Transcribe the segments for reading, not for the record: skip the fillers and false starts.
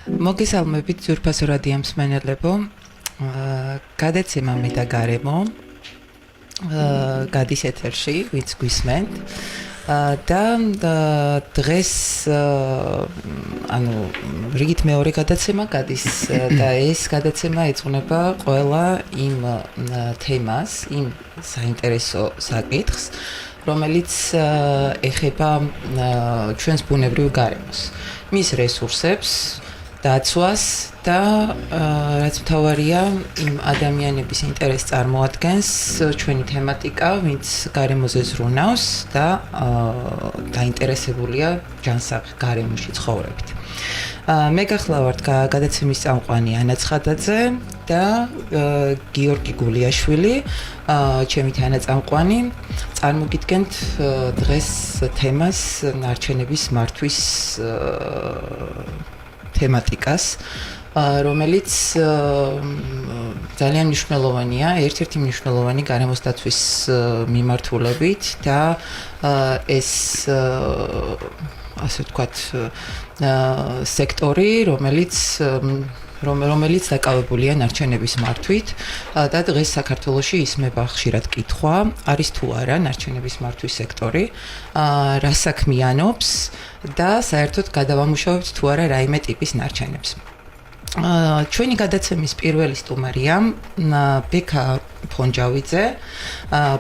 მოგესალმებით ძვირფასო რადიო მსმენელებო. გადაცემა მე და გარემო გადის ეთერში, ვინც გვისმენთ. და დღეს ანუ რიგით მეორე გადაცემა გადის და ეს გადაცემა ეძღვნება ყველა იმ თემას, იმ საინტერესო საკითხს, რომელიც ეხება ჩვენს ბუნებრივ გარემოს, მის რესურსებს, დაცვას და რაც მთავარია იმ ადამიანების ინტერესს წარმოადგენს ჩვენი თემატიკა, ვინც გარემოზე ზრუნავს და დაინტერესებულია ჯანსაღ გარემოში ცხოვრებით. მე გახლავართ გადაცემის წამყვანი ანა ცხადაძე და გიორგი გულიაშვილი, ჩემი თანაწამყვანი. წარმოგიდგენთ დღეს თემას ნარჩენების მართვის თემატიკას, რომელიც ძალიან მნიშვნელოვანია, ერთ-ერთი მნიშვნელოვანი გარემოს დაცვის მიმართულებით და ეს ასე ვთქვათ სექტორი, რომელიც დაკავებულია ნარჩენების მართვით და დღეს საქართველოში ისმება ხშირად კითხვა, არის თუ არა ნარჩენების მართვის სექტორი, რა საქმიანობს და საერთოდ გადავამუშავებთ თუ არა რაიმე ტიპის ნარჩენებს. ჩვენი გადაცემის პირველი სტუმარია ბექა ფონჯავიძე,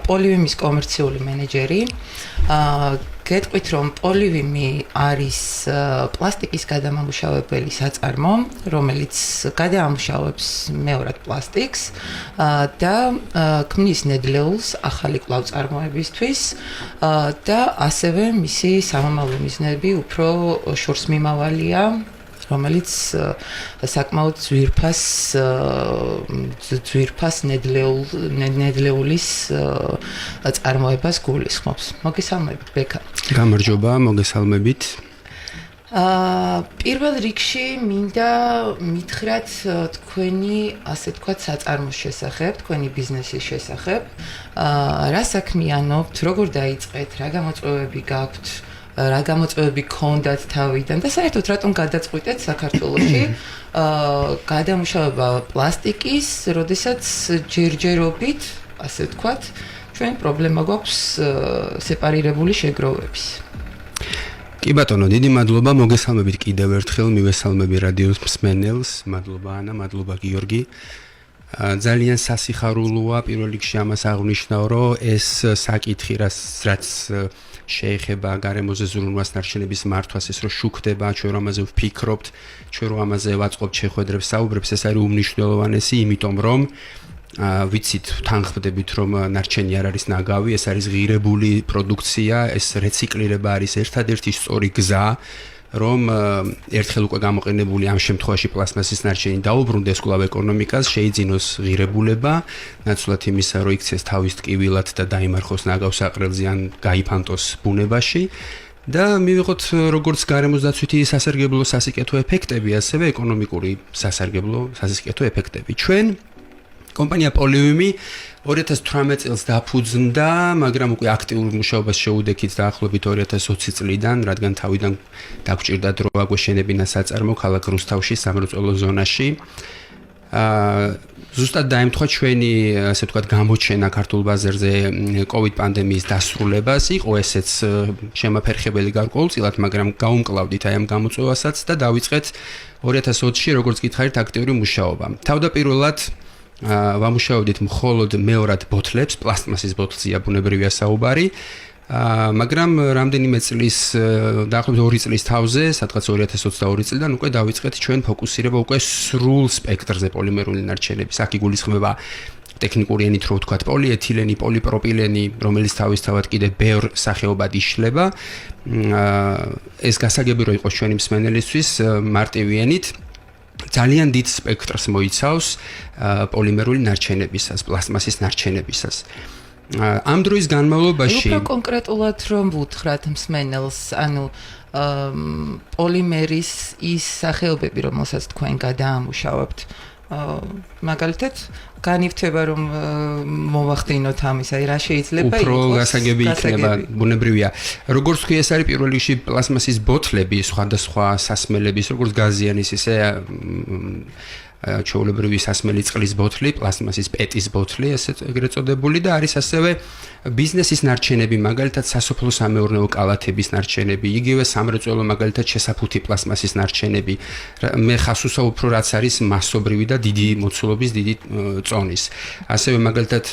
პოლივიმის კომერციული მენეჯერი. გეტყვით, რომ პოლივიმი არის პლასტიკის გადამამუშავებელი საწარმო, რომელიც გადაამუშავებს მეორად პლასტიკს და ქმნის ნედლეულს ახალი კვლავ-წარმოებისთვის და ასევე მისი სამომავლო მიზნები უფრო შორსმიმავალია, რომელიც საკმაოდ ძვირფას ნედლეულის წარმოებას გულისხმობს. მოგესალმებით, ბექა. გამარჯობა, მოგესალმებით. პირველ რიგში მინდა მითხრათ თქვენი, ასე ვთქვათ, საწარმოს შესახებ, თქვენი ბიზნესის შესახებ. რა საქმიანობთ, როგორ დაიწყეთ, რა გამოწვევები გაქვთ, რა გამოწვევები გქონდათ თავიდან და საერთოდ რატომ გადაწყვიტეთ საქართველოში გადამუშავება პლასტიკის, როდესაც ჯერჯერობით, ასე ვთქვათ, ჩვენ პრობლემა გვაქვს სეპარირებული შეგროვების. კი ბატონო, დიდი მადლობა, მოგესალმებით კიდევ ერთხელ, მივესალმები რადიოს მსმენელს, მადლობა ანა, მადლობა გიორგი. ძალიან სასიხარულოა პირველ რიგში ამას აღვნიშნავ, რომ ეს საკითხი, რაც შეეხება გარემოზე ზრუნვას, ნარჩენების მართვას, ეს რომ შუქდება, ჩვენ რომ ამაზე ვფიქრობთ, ჩვენ რომ ამაზე ვაწყობთ შეხვედრებს, საუბრებს, ეს არის უმნიშვნელოვანესი, იმიტომ რომ ვიცით, თანხმდებით, რომ ნარჩენი არ არის ნაგავი, ეს არის ღირებული პროდუქცია, ეს რეციკლირება არის ერთადერთი სწორი გზა, რომ ერთხელ უკვე გამოყენებული ამ შემთხვევაში პლასტმასის ნარჩენი დაუბრუნდეს კვლავ ეკონომიკას, შეიძინოს ღირებულება, ნაცვლად იმისა, რომ იქცეს თავის ტკივილად და დაიმარხოს ნაგავს საყრელზე ან გაიფანტოს ბუნებაში და მივიღოთ როგორც გარემოს დაცვითი სასარგებლო სასიკეთო ეფექტები, ასევე ეკონომიკური სასიკეთო ეფექტები. ჩვენ კომპანია პოლივიმი 2018 წელს დაფუძნდა, მაგრამ უკვე აქტიურ მუშაობას შეუდექით დაახლოებით 2020 წლიდან, რადგან თავიდან დაგვჭირდა დრო აგვეშენებინა საწარმო ქალაქ რუსთავში, სამრეწველო ზონაში. ზუსტად დაემთხვა ჩვენი, ასე ვთქვათ, გამოჩენა ქართულ ბაზარზე COVID პანდემიის დასრულებას, იყო ესეც შემაფერხებელი გარკვეულწილად, მაგრამ გაუმკლავდით აი ამ გამოწვევასაც და დავიწყეთ 2020-ში, როგორც გითხარით, აქტიური მუშაობა. თავდაპირველად ვამუშავებდით მხოლოდ მეორად ბოთლებს, პლასტმასის ბოთლზეა ბუნებრივია საუბარი, მაგრამ რამდენიმე წლის, დაახლოებით 2 წლის თავზე, სადღაც 2022 წლიდან უკვე დავიწყეთ ჩვენ ფოკუსირება უკვე სრულ სპექტრზე პოლიმერული ნარჩენების. აქ იგულისხმება ტექნიკური ენით რო ვთქვათ, პოლიეთილენი, პოლიპროპილენი, რომელიც თავისთავად კიდე ბევრ სახეობად იშლება. ეს გასაგები რო იყოს ჩვენი მსმენელისთვის მარტივი ენით ძალიან დიდ სპექტრს მოიცავს პოლიმერული ნარჩენებისას, პლასტმასის ნარჩენებისას. ამ დროის განმავლობაში უფრო კონკრეტულად რომ ვუთხრათ მსმენელს, ანუ პოლიმერის ის სახეობები, რომელსაც თქვენ გადაამუშავებთ, მაგალითად განივთება რომ მოვახდინოთ ამის, აი რა შეიძლება უფრო გასაგები იქნება, ბუნებრივია. როგორც თქვი, ეს არის პირველ რიგში პლასმასის ბოთლები, სხვადასხვა სასმელების, როგორც გაზიანის, ისე ჩვეულებრივი სასმელი წყლის ბოთლი, პლასმასის პეტის ბოთლი, ეგრეთ წოდებული და არის ასევე ბიზნესის ნარჩენები, მაგალითად სასოფლო-სამეურნეო კალათების ნარჩენები, იგივე სამრეწველო მაგალითად შესაფუთი პლასმასის ნარჩენები. მე ხას უსაუბრ უფრო რაც არის მასობრივი და დიდი მოცულობის, დიდი წონის. ასევე მაგალითად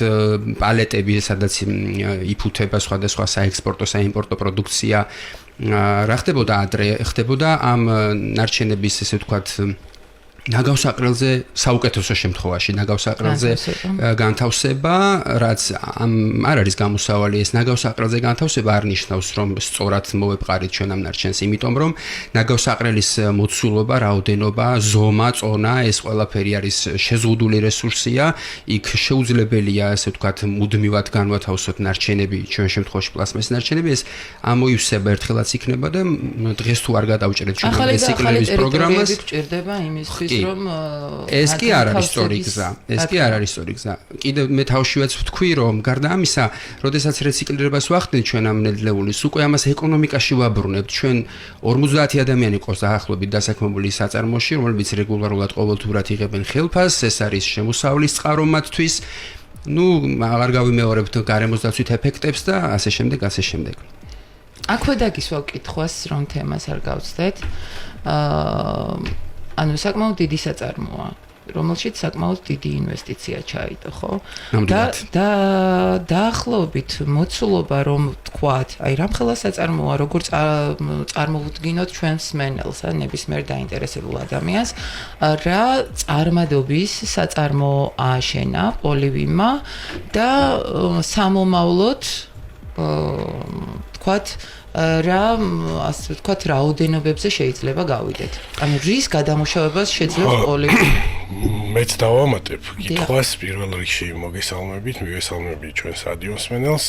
პალეტები, სადაც იფუთება სხვადასხვა საექსპორტო, საიმპორტო პროდუქცია. რა ხდებოდა ადრე? ხდებოდა ამ ნარჩენების, ესე ვთქვათ, ნაგავსაყრელზე საუკეთესო შემთხვევაში ნაგავსაყრელზე განთავსება, რაც არ არის გამოსავალი, ეს ნაგავსაყრელზე განთავსება არ ნიშნავს, რომ სწორად მოვეპყარით ჩვენ ამ ნარჩენს, იმიტომ რომ ნაგავსაყრელის მოცულობა, რაოდენობა, ზომა, წონა, ეს ყველაფერი არის შეზღუდული რესურსია, იქ შეუძლებელია, ასე ვთქვათ, მუდმივად განვათავსოთ ნარჩენები, ჩვენ შემთხვევაში პლასმასის ნარჩენები, ეს ამოივსება ერთხელაც იქნება და დღეს თუ არ გადავჭერეთ ჩვენ რეციკლების პროგრამას, გჭირდება იმისთვის ეს კი არ არის სწორი გზა. ეს კი არ არის სწორი გზა. კიდევ მე თავშივეც ვთქვი, რომ გარდა ამისა, როდესაც რეციკლირებას ვახდენთ ჩვენ ამ ნედლეულის, უკვე ამას ეკონომიკაში ვაბრუნებთ. ჩვენ 50 ადამიანი ყავს დაახლოებით დასაქმებული საწარმოში, რომლებიც რეგულარულად ყოველთვიურად იღებენ ხელფასს, ეს არის შემოსავლის წყარო მათთვის. აღარ გავიმეორებთ გარემოს დაცვით ეფექტებს და ასე შემდეგ, ასე შემდეგ. აქვე დაგისვა კითხვას, რომ თემას არ გავცდეთ. ანუ საკმაოდ დიდი საწარმოა, რომელშიც საკმაოდ დიდი ინვესტიცია ჩაიდო, ხო? და დაახლოებით მოცულობა, რომ თქვათ, აი რამხელა საწარმოა, როგორც წარმოვუდგინოთ ჩვენს მსმენელს, ნებისმიერ დაინტერესებულ ადამიანს, რა წარმადობის საწარმოო ააშენა პოლივიმმა და სამომავლოდ თქვათ რა ასე ვთქვათ რაოდენობებზე შეიძლება გავიდეთ. ანუ რის გადამუშავებას შეძლებს პოლივიმი? მეც დავამატებ კითხვას პირველ რიგში მოგესალმებით, მივესალმებით ჩვენს რადიო მსმენელს.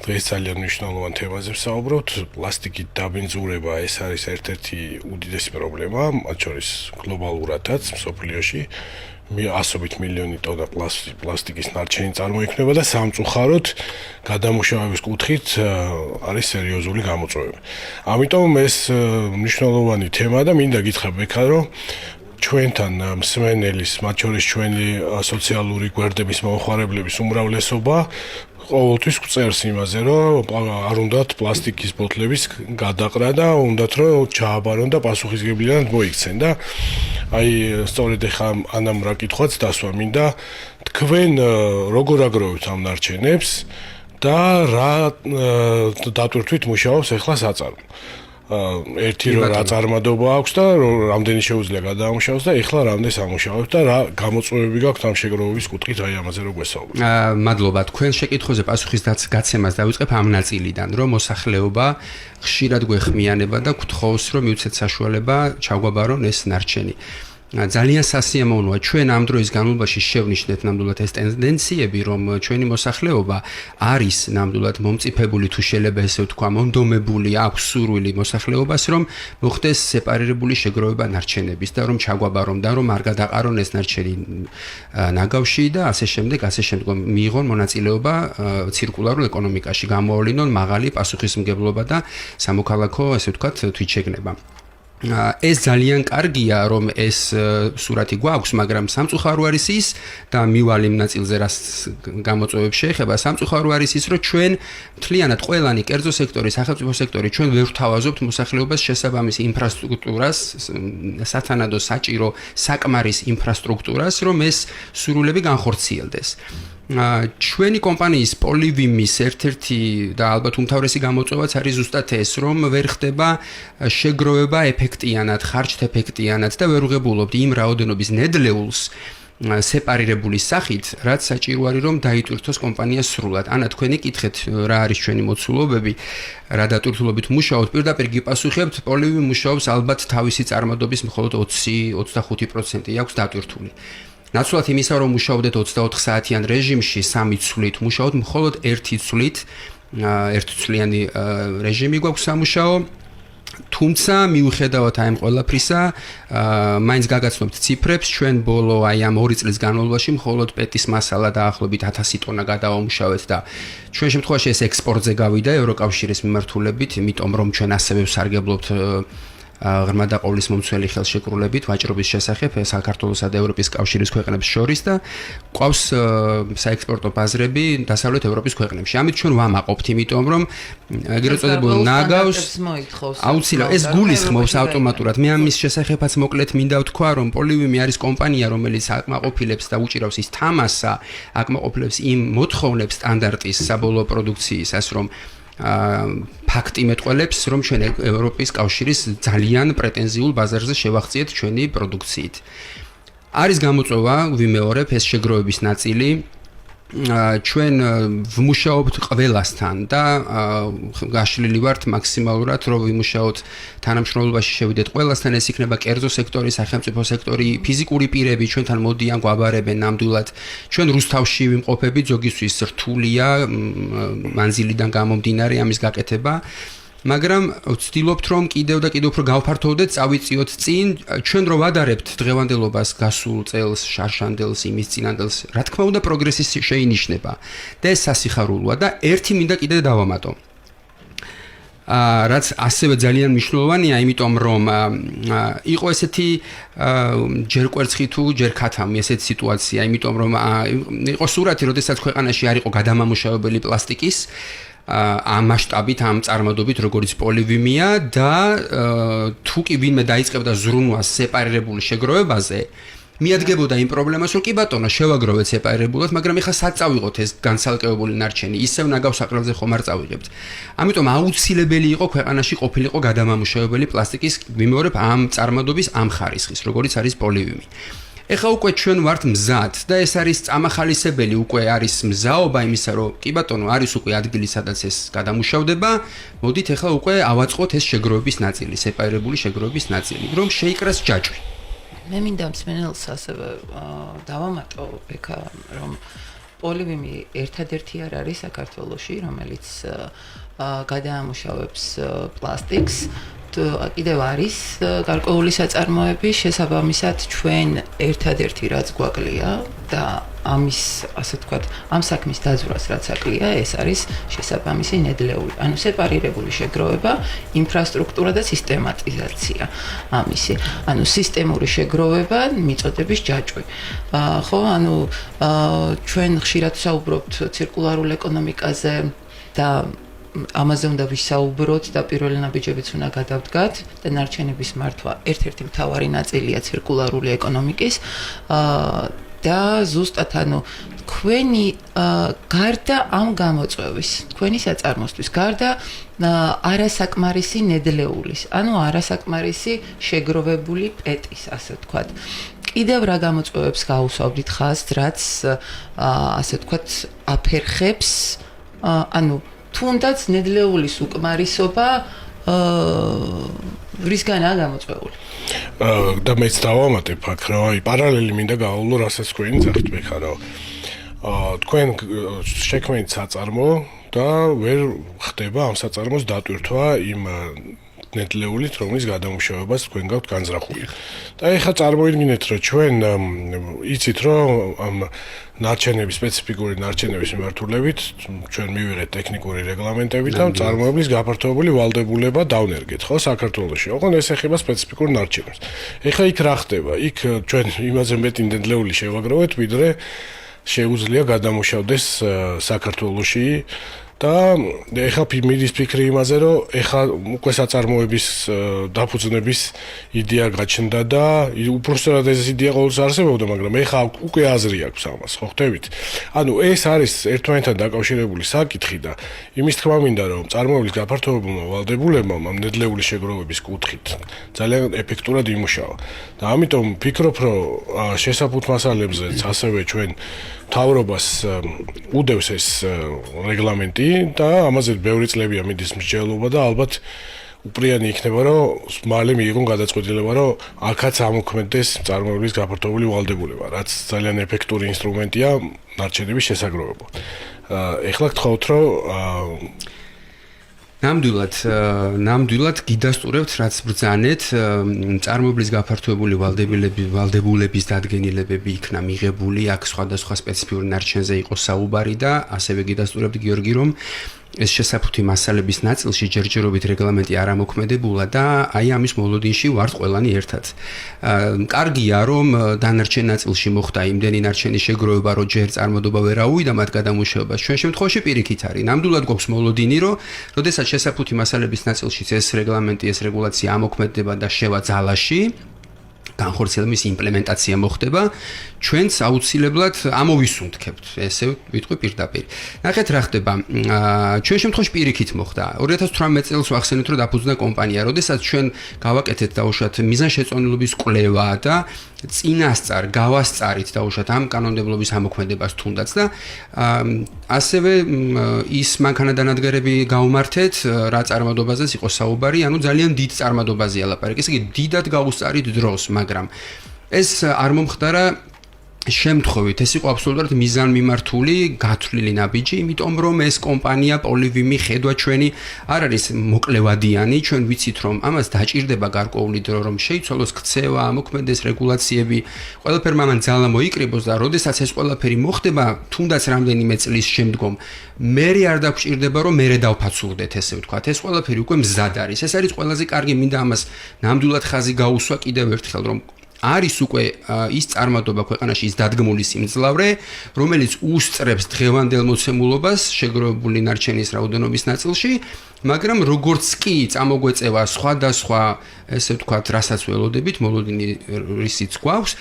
დღეს ძალიან მნიშვნელოვან თემაზე ვსაუბრობთ. პლასტიკით დაბინძურება ეს არის ერთ-ერთი უდიდესი პრობლემა, მათ შორის გლობალურადაც მსოფლიოში. 100 მილიონი ტონა პლასტიკის ნარჩენი წარმოიქმნება და სამწუხაროდ გადამუშავების კუთხით არის სერიოზული გამოწვევები. ამიტომ ეს მნიშვნელოვანი თემაა და მინდა გითხრა ბექა, რომ ჩვენთან მსმენელის, მათ შორის ჩვენი სოციალური გვერდების მომხმარებლების უმრავლესობა ყოველთვის გვწერს იმაზე, რომ არ უნდათ პლასტიკის ბოთლების გადაყრა და უნდათ რომ ჩააბარონ და პასუხისგებლად მოიქცენ და აი სწორედ ახლა ანამ რა კითხვაც დასვა მინდა თქვენ როგორ აგროვებთ ამ ნარჩენებს და რა დატვირთვით მუშაობს ახლა საწარმო. ერთი რომ რა წარმადობა აქვს და რამდენი შეუძლია გადაამუშავოს და ეხლა რამდენს ამუშავებთ და რა გამოწვევები გაქვთ ამ შეგროვების კუთხით, აი ამაზე რო გვესაუბრეთ. მადლობა, თქვენ შეკითხვაზე პასუხის გაცემას დავიწყებ ამ ნაწილიდან, რომ მოსახლეობა ხშირად გვეხმიანება და გთხოვს, რომ მივცეთ საშუალება ჩაგვაბარონ ეს ნარჩენი. ძალიან სასიამოვნოა ჩვენ ამ დროის განმავლობაში შევნიშნეთ ნამდვილად ეს ტენდენციები, რომ ჩვენი მოსახლეობა არის ნამდვილად მომწიფებული თუ შეიძლება ესე ვთქვა, მონდომებული აქვს სურვილი მოსახლეობას, რომ მოხდეს სეპარირებული შეგროვება ნარჩენების და რომ ჩაგვაბარონ და რომ არ გადაყარონ ეს ნარჩენი ნაგავში და ასე შემდეგ, მიიღონ მონაწილეობა ცირკულარულ ეკონომიკაში, გამოავლინონ მაღალი პასუხისმგებლობა და სამოქალაქო ესე ვთქვათ თვითშეგნება. ეს ძალიან კარგია, რომ ეს სურათი გვაქვს, მაგრამ სამწუხარო არის ის და მივალ იმ ნაწილზე რას გამოწვევებს შეეხება, სამწუხარო არის ის, რომ ჩვენ მთლიანად ყველანი კერძო სექტორი, სახელმწიფო სექტორი ჩვენ ვერ ვთავაზობთ მოსახლეობას შესაბამის ინფრასტრუქტურას, სათანადო საჭირო საკმარის ინფრასტრუქტურას, რომ ეს სურვილები განხორციელდეს. ჩვენი კომპანიის პოლივიმის ერთ-ერთი და ალბათ უმთავრესი გამოწვევაც არის ზუსტად ეს, რომ ვერ ხდება შეგროვება ეფექტიანად, ხარჯთეფექტიანად და ვერ უღებულობთ იმ რაოდენობის ნედლეულს სეპარირებული სახით, რაც საჭირო არის, რომ დაიტვირთოს კომპანია სრულად. ანა თქვენი კითხეთ, რა არის ჩვენი მოცულობები, რა დატვირთულობით მუშაობთ, პირდაპირ გიპასუხებთ, პოლივიმი მუშაობს ალბათ თავისი წარმადობის მხოლოდ 20-25% აქვს დატვირთული. ნაცვლად იმისა, რომ მუშაობდეთ 24 საათიან რეჟიმში 3 ცვლით, მუშაობთ მხოლოდ 1 ცვლით, ერთცვლიანი რეჟიმი გვაქვს სამუშაო. თუმცა მიუხედავად ამ ყველაფრისა, მაინც გაგაცნობთ ციფრებს, ჩვენ ბოლო აი ამ 2 წლის განმავლობაში მხოლოდ პეტის მასალა დაახლოებით 1000 ტონა გადავამუშავეთ და ჩვენ შემთხვევაში ეს ექსპორტზე გავიდა ევროკავშირის მიმართულებით, იმიტომ რომ ჩვენ ასევე ვსარგებლობთ ღრმა და ყოვლის მომცველი ხელშეკრულებით ვაჭრობის შესახებ საქართველოსა და ევროპის კავშირის ქვეყნებს შორის და ყავს საექსპორტო ბაზრები დასავლეთ ევროპის ქვეყნებში. ამით ჩვენ ვამაყობთ, იმიტომ რომ ეგრეთ წოდებულ ნაგავს აუცილებლად ეს გულისხმობს ავტომატურად. მე ამის შესახებაც მოკლედ მინდა ვთქვა, რომ პოლივიმი არის კომპანია, რომელიც აკმაყოფილებს და უჭირავს ის თამასა, აკმაყოფილებს იმ მოთხოვნებს სტანდარტის საბოლოო პროდუქციისას, რომ ფაქტი მეტყველებს, რომ ჩვენ ევროპის კავშირის ძალიან პრეტენზიულ ბაზარზე შევახციეთ ჩვენი პროდუქციით. არის გამოწვევა, ვიმეორებ, ეს შეგროვების ნაწილი. ჩვენ ვმუშაობთ ყველასთან და გაშლილი ვართ მაქსიმალურად, რომ ვიმუშაოთ თანამშრომლობაში შევიდეთ ყველასთან, ეს იქნება კერძო სექტორი, სახელმწიფო სექტორი, ფიზიკური პირები, ჩვენთან მოდიან, გვაბარებენ ნამდვილად. ჩვენ რუსთავში ვიმყოფებით, ზოგისთვის რთულია მანძილიდან გამომდინარე ამის გაკეთება. მაგრამ ვცდილობთ რომ კიდევ და კიდევ უფრო გავფართოვდეთ, წავიწიოთ წინ, ჩვენ რო ვადარებთ დღევანდელობას, გასულ წელს, შარშანდელს, იმის წინანდელს, რა თქმა უნდა პროგრესი შეინიშნება და ეს სასიხარულოა და ერთი მინდა კიდე დავამატო. რაც ასევე ძალიან მნიშვნელოვანია, იმიტომ რომ იყო ესეთი ჯერ კვერცხი თუ ჯერ ქათამი ესეთი სიტუაცია, იმიტომ რომ იყო სურათი, როდესაც ქვეყანაში არ იყო გადამამუშავებელი პლასტიკის ამ მასშტაბით, ამ წარმოდობით, როგორც პოლივიმია და თუ კი ვინმე დაიწყებდა ზრუნვას სეპარირებული შეგროვებაზე, მიადგებოდა იმ პრობლემას, რომ კი ბატონო, შევაგროვეთ სეპარირებულად, მაგრამ ეხლა სად წავიღოთ ეს განცალკევებული ნარჩენი, ისევ ნაგავს აყრევზე ხომ არ წავიღებთ. ამიტომ აუცილებელი იყო ქვეყანაში ყოფილიყო გადამამუშავებელი პლასტიკის, ვიმეორებ, ამ წარმოდობის ამ ხარისხის, როგორც არის პოლივიმი. ეხლა უკვე ჩვენ ვართ მზად და ეს არის წამახალისებელი, უკვე არის მზაობა იმისა, რომ კი ბატონო, არის უკვე ადგილი, სადაც ეს გადამუშავდება. მოდით ეხლა უკვე ავაწყოთ ეს შეგროვების ნაწილი, სეპარირებული შეგროვების ნაწილი, რომ შეიკრას ჯაჭვი. მე მინდა მსმენელს ასევე დავამატო, ბექა, რომ პოლივიმი ერთადერთი არ არის საქართველოში, რომელიც გადაამუშავებს პლასტიკს. კიდევ არის გარკვეული საწარმოები, შესაბამისად ჩვენ ერთადერთი რაც გვაკლია და ამის, ასე ვთქვათ, ამ საქმის დაძვრას რაც აკლია, ეს არის შესაბამისი ნედლეული, ანუ სეპარირებული შეგროვება, ინფრასტრუქტურა და სისტემატიზაცია ამისი. ანუ სისტემური შეგროვება, მიწოდების ჯაჭვი. ხო, ანუ ჩვენ ხშირად ვსაუბრობთ ცირკულარულ ეკონომიკაზე და ამაზე უნდა ვისაუბროთ და პირველი ნაბიჯებიც უნდა გადავდგათ და ნარჩენების მართვა ერთ-ერთი მთავარი ნაწილია ცირკულარული ეკონომიკის და ზუსტად ანუ თქვენი გარდა ამ გამოწვევის, თქვენი საწარმოსთვის, გარდა არასაკმარისი ნედლეულის, ანუ არასაკმარისი შეგროვებული პეტის, ასე ვთქვათ. კიდევ რა გამოწვევებს გაუსვავდით ხაზს, რაც ასე ვთქვათ, აფერხებს, ანუ თუნდაც ნედლეულის უკმარისობა რისგანაა გამოწვეული? და მეც დავამატებ აქ, რომ აი პარალელი მინდა გავავლო, რასაც თქვენ ძახთ ბექა, რომ თქვენ შექმნით საწარმო და ვერ ხდება ამ საწარმოს დატვირთვა იმ ნედლეულით, რომლის გადამუშავებას თქვენ გაქვთ განზრახული. და ეხლა წარმოიდგინეთ, რომ ჩვენ იცით, რომ ამ ნარჩენების, სპეციფიკური ნარჩენების მიმართულებით ჩვენ მივიღეთ ტექნიკური რეგლამენტები და წარმოებლის გაფართოებული ვალდებულება დავნერგეთ, ხო, საქართველოში. ოღონდ ეს ეხება სპეციფიკურ ნარჩენებს. ეხლა იქ რა ხდება? იქ ჩვენ იმაზე მეტი ნედლეული შევაგროვეთ, ვიდრე შეუძლია გადამუშავდეს საქართველოში. და ეხლა მიდის ფიქრი იმაზე, რომ ეხლა უკვე საწარმოების დაფუძნების იდეა გაჩნდა და უბრალოდ ეს იდეა ყოველთვის არსებობდა, მაგრამ ეხლა უკვე აზრი აქვს ამას, ხო ხდებით? ანუ ეს არის ერთმანეთთან დაკავშირებული საკითხი და იმის თქმა მინდა, რომ წარმოებლის გაფართოებულმა ვალდებულებამ ამ ნედლეული შეგროვების კუთხით ძალიან ეფექტურად იმუშავა. და ამიტომ ვფიქრობ, რომ შესაბამის მასალებზეც ასევე ჩვენ მთავრობას უდევს ეს რეგლამენტი და ამაზე ბევრი წლებია მიდის მსჯელობა და ალბათ უპრიანი იქნება, რომ მალე მიიღონ გადაწყვეტილება, რომ აქაც ამოქმედდეს წარმოებლის გაფართოებული ვალდებულება, რაც ძალიან ეფექტური ინსტრუმენტია ნარჩენების შესაგროვებლად. ეხლა გთხოვთ, რომ ნამდვილად გიდასტურებთ რაც ბრძანეთ წარმოებლის გაფართოებული ვალდებულების დადგენილებები იქნა მიღებული აქ სხვადასხვა სპეციფიური ნარჩენზე იყო საუბარი და ასევე გიდასტურებთ გიორგი რომ ეს შესაფუთი მასალების ნაწილში ჯერჯერობით რეგლამენტი არ ამოქმედებულა და აი ამის მოლოდინში ვართ ყველანი ერთად. კარგია რომ დანარჩენ ნაწილში მოხდა იმდენი ნარჩენის შეგროვება რომ ჯერ წარმოდობა ვერ აუვიდა მათ გადამუშავებას. ჩვენ შემთხვევაში პირიქით არის. ნამდვილად გვაქვს მოლოდინი რომ როდესაც შესაფუთი მასალების ნაწილში ეს რეგლამენტი ეს რეგულაცია ამოქმედება და შევა ძალაში განხორციელების იმპლემენტაცია მოხდება, ჩვენც აუცილებლად ამოვისუნთქებთ, ესე ვიტყვი პირდაპირ. ნახეთ რა ხდება. ჩვენ შემთხვევაში პირიქით მოხდა. 2018 წელს ვახსენეთ, რომ დაფუძნა კომპანია, როდესაც ჩვენ გავაკეთეთ დაუშვათ მიზანშეწონილობის კვლევა და წინასწარ გავასწარით დაუშვათ ამ კანონმდებლობის ამოქმედებას თუნდაც და ასევე ის მანქანადანადგარები გავმართეთ რა წარმოდობაზეც იყო საუბარი, ანუ ძალიან დიდ წარმოდობაზეა ლაპარაკი, ესე იგი დიდად გავუსწარით დროს, მაგრამ ეს არ მომხდარა შემთხვევით ეს იყო აბსოლუტურად მიზანმიმართული გათვლილი ნაბიჯი, იმიტომ რომ ეს კომპანია პოლივიმი ხედვა ჩვენი არ არის მოკლევადიანი, ჩვენ ვიცით რომ ამას დაჭირდება გარკვეული დრო რომ შეიცვალოს ქცევა, ამოქმედეს რეგულაციები, ყველაფერმა ამან ძალა მოიკრიბოს და როდესაც ეს ყველაფერი მოხდება, თუნდაც რამდენიმე წლის შემდგომ, მე არ დაგვჭირდება რომ მე დავფაცურდეთ, ესე ვთქვათ, ეს ყველაფერი უკვე მზად არის. ეს არის ყველაზე კარგი, მინდა ამას ნამდვილად ხაზი გაუსვა კიდევ ერთხელ რომ არის უკვე ის წარმატება ქვეყანაში ის დადგმული სიმძლავრე, რომელიც უსწრებს დღევანდელ მოცემულობას შეგროვებული ნარჩენის რაოდენობის ნაწილში, მაგრამ როგორც კი წამოგვეწევა სხვადასხვა, ესე ვთქვათ, რასაც ველოდებით, მოლოდინი რისიც გვაქვს,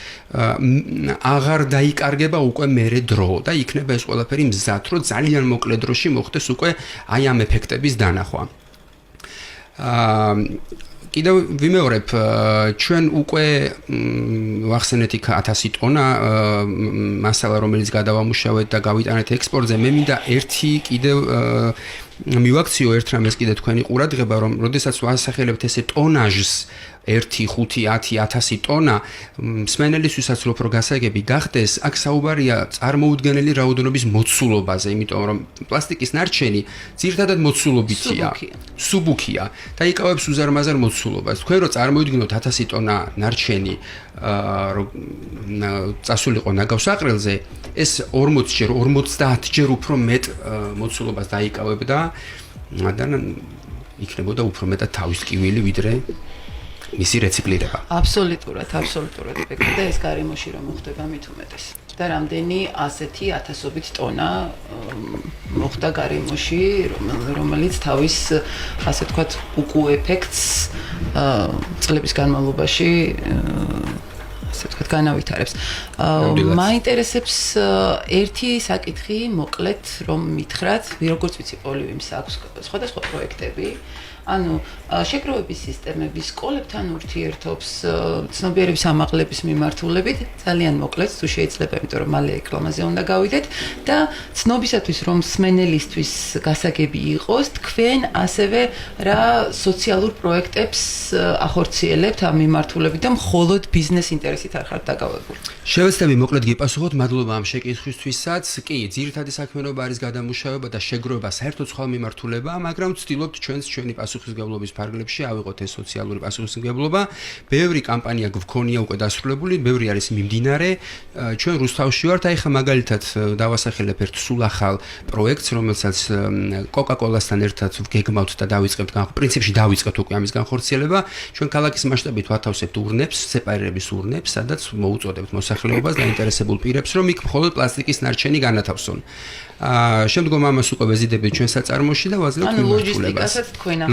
აღარ დაიკარგება უკვე მერე დრო და იქნება ეს ყველაფერი მზად, რომ ძალიან მოკლე დროში მოხდეს უკვე აი ამ ეფექტების დანახვა. კიდევ ვიმეორებ, ჩვენ უკვე ვახსენეთ იქ 1000 ტონა მასალა, რომელიც გადავამუშავეთ და გავიტანეთ ექსპორტზე. მე მინდა ერთი კიდევ მივაქციო ერთ რამეს კიდე თქვენი ყურადღება, რომ როდესაც ვასახელებთ ესე ტონაჟს 1, 5, 10, 1000 ტონა, მსმენელისთვისაც უფრო გასაგები გახდეს, აქ საუბარია წარმოუდგენელი რაოდენობის მოცულობაზე, იმიტომ რომ პლასტიკის ნარჩენი ძირითადად მოცულობითია, სუბუქია და იკავებს უზარმაზარ მოცულობას. თქვენ რო წარმოიდგინოთ 1000 ტონა ნარჩენი წასულიყო ნაგავსაყრელზე, ეს 40 ჯერ, 50 ჯერ უფრო მეტ მოცულობას დაიკავებდა და იქნებოდა უფრო მეტად თავის ტკივილი ვიდრე მისი რეციკლირება. აბსოლუტურად ეფექტი და ეს გარემოში რომ მოხდება მით უმეტეს. და რამდენი ასეთი ათასობით ტონა მოხდა გარემოში, რომელიც თავის ასე ვთქვათ უკუ ეფექტს წლების განმავლობაში ასე ვთქვათ განავითარებს. მაინტერესებს ერთი საკითხი მოკლედ რომ მითხრათ, როგორც ვიცი პოლივიმს აქვს სხვადასხვა პროექტები. ანუ შეგროვების სისტემების სკოლებთან ურთიერთობს ცნობიერების ამაღლების მიმართულებით ძალიან მოკლედ თუ შეიძლება, იმიტომ რომ მალე რეკლამაზე უნდა გავიდეთ და ცნობისათვის რომ მსმენელისთვის გასაგები იყოს, თქვენ ასევე რა სოციალურ პროექტებს ახორციელებთ ამ მიმართულებით და მხოლოდ ბიზნეს ინტერესით არ ხართ დაკავებული. შევეცდები მოკლედ გიპასუხოთ, მადლობა ამ შეკითხვისთვისაც. კი, ძირითადი საქმიანობა არის გადამუშავება და შეგროვება საერთოდ სხვა მიმართულებაა, მაგრამ ვცდილობთ ჩვენი პასუხისმგებლობის ფარგლებში ავიღოთ ეს სოციალური პასუხისმგებლობა. ბევრი კამპანია გვქონია უკვე დასრულებული, ბევრი არის მიმდინარე. ჩვენ რუსთავში ვართ, აი ხა მაგალითად დავასახელებ ერთ სულ ახალ პროექტს, რომელსაც კოკა-კოლასთან ერთად გეგმავთ და დავიწყებთ, პრინციპში დავიწყეთ უკვე ამის განხორციელება. ჩვენ ქალაქის მასშტაბით ვათავსებთ ურნებს, სეპარირების ურნებს, სადაც მოუწოდებთ მოსახლეობას დაინტერესებულ პირებს, რომ იქ მხოლოდ პლასტიკის ნარჩენი განათავსონ. შემდგომ ამას უკვე ვეზიდებით ჩვენ საწარმოში და ვაძლევთ მიმართულებას.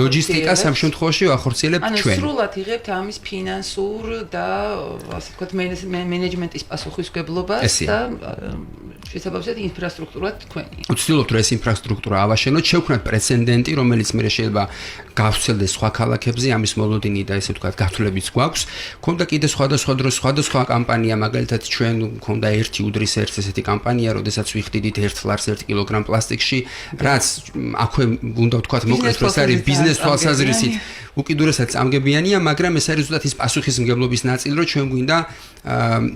ლოჯისტიკას ამ შემთხვევაში ვახორციელებთ ჩვენ. ანუ სრულად იღებთ ამის ფინანსურ და ასე ვთქვათ მენეჯმენტის პასუხისმგებლობას და შესაბამისად ინფრასტრუქტურა თქვენი. ვცდილობთ რომ ეს ინფრასტრუქტურა ავაშენოთ, შევქმნათ პრეცედენტი, რომელიც მე შეიძლება გავცელდეს სხვა ქალაქებზე, ამის მოლოდინი და ესე ვთქვათ გათვლებიც გვაქვს. ქონდა კიდე სხვადასხვა დროს სხვადასხვა კამპანია, მაგალითად ჩვენ ქონდა ერთი უდრის ერთ ესეთი კამპანია, როდესაც ვიხდიდით 1 ლარს 1 კილოგრამ პლასტიკში, რაც აქვე უნდა ვთქვათ მოკლედ რომ ეს არის ბიზნეს თვალსაზრისით უკიდურესად წამგებიანია, მაგრამ ეს არის ზუსტად ის პასუხისმგებლობის ნაწილი, რომ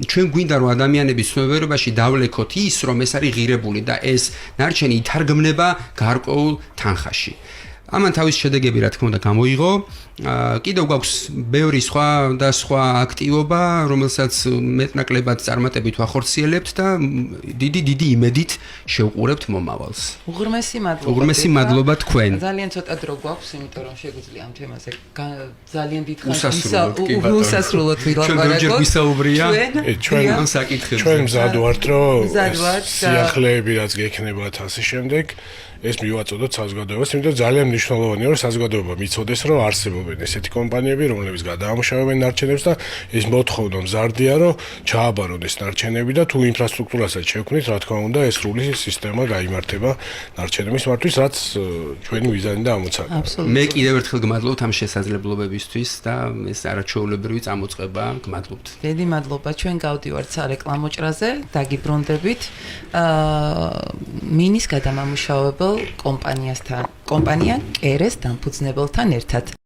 ჩვენ გვინდა რომ ადამიანების ცნობიერებაში დავლექოთ ის, რომ ეს არის ღირებული და ეს ნარჩენი ითარგმნება გარკვეულ თანხაში. ამან თავის შედეგები რა თქმა უნდა გამოიღო. კიდევ გვაქვს ბევრი სხვა და სხვა აქტივობა, რომელსაც მეტნაკლებად წარმატებით ვახორციელებთ და დიდი იმედით შევყურებთ მომავალს. უღრმესი მადლობა თქვენ. ძალიან ცოტა დრო გვაქვს, იმიტომ რომ შეგვიძლია ამ თემაზე ძალიან დიდ ხანს უსასრულოდ ვილაპარაკოთ. ჩვენ ვისაუბრია ჩვენ ამ საკითხებზე. ჩვენ მზად ვართ, რომ სიახლეები რაც გექნებათ ასე შემდეგ ეს მივაწოდოთ საზოგადოებას, იმიტომ ძალიან მნიშვნელოვანია რომ საზოგადოება მიცოდეს რომ არსებობენ ესეთი კომპანიები, რომლებიც გადაამუშავებენ ნარჩენებს და ეს მოთხოვნა მზარდია რომ ჩააბარონ ეს ნარჩენები და თუ ინფრასტრუქტურასაც შევქმნით, რა თქმა უნდა, ეს სრული სისტემა გაიმართება ნარჩენების მართვის, რაც ჩვენი ვიზანი და ამოცანა. მე კიდევ ერთხელ გმადლობთ ამ შესაძლებლობებისთვის და ეს არაჩვეულებრივი წამოწყება გმადლობთ. დიდი მადლობა, ჩვენ გავდივართ სარეკლამო ჭრაზე, დაგიბრუნდებით. მინის გადამამუშავებელ კომპანია კერეს დამფუძნებელთან ერთად.